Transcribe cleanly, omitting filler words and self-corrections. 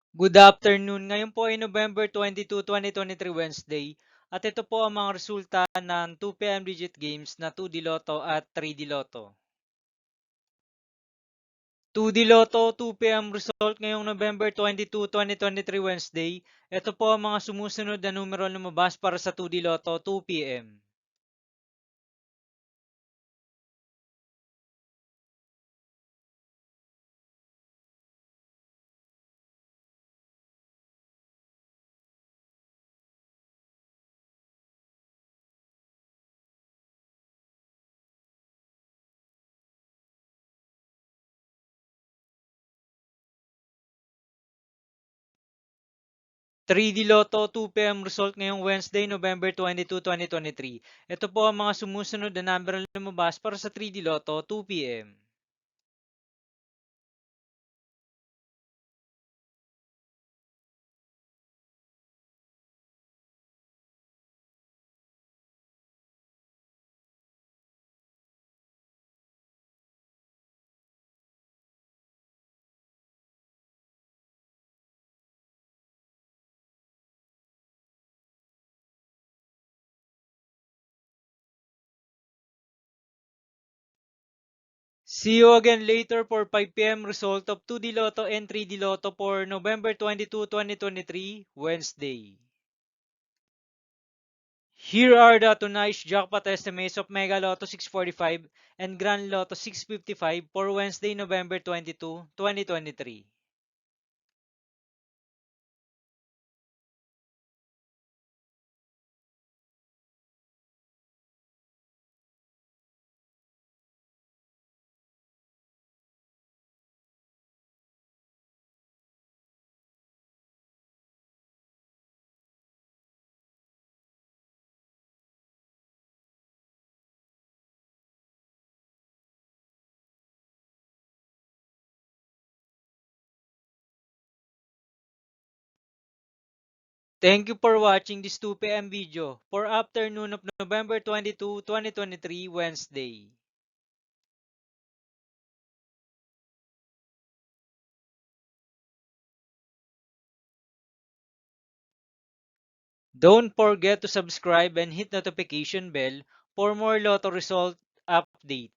Good afternoon. Ngayon po ay November 22, 2023 Wednesday. At ito po ang mga resulta ng 2 PM digit games na 2D Lotto at 3D Lotto. 2D Lotto 2 PM result ngayong November 22, 2023 Wednesday. Ito po ang mga sumusunod na numero lumabas para sa 2D Lotto 2 PM. 3D Lotto 2 PM result ngayong Wednesday, November 22, 2023. Ito po ang mga sumusunod na numero lumabas para sa 3D Lotto 2 PM. See you again later for 5 PM result of 2D Lotto and 3D Lotto for November 22, 2023, Wednesday. Here are the tonight's jackpot estimates of Mega Lotto 645 and Grand Lotto 655 for Wednesday, November 22, 2023. Thank you for watching this 2 PM video for afternoon of November 22, 2023, Wednesday. Don't forget to subscribe and hit notification bell for more Lotto result update.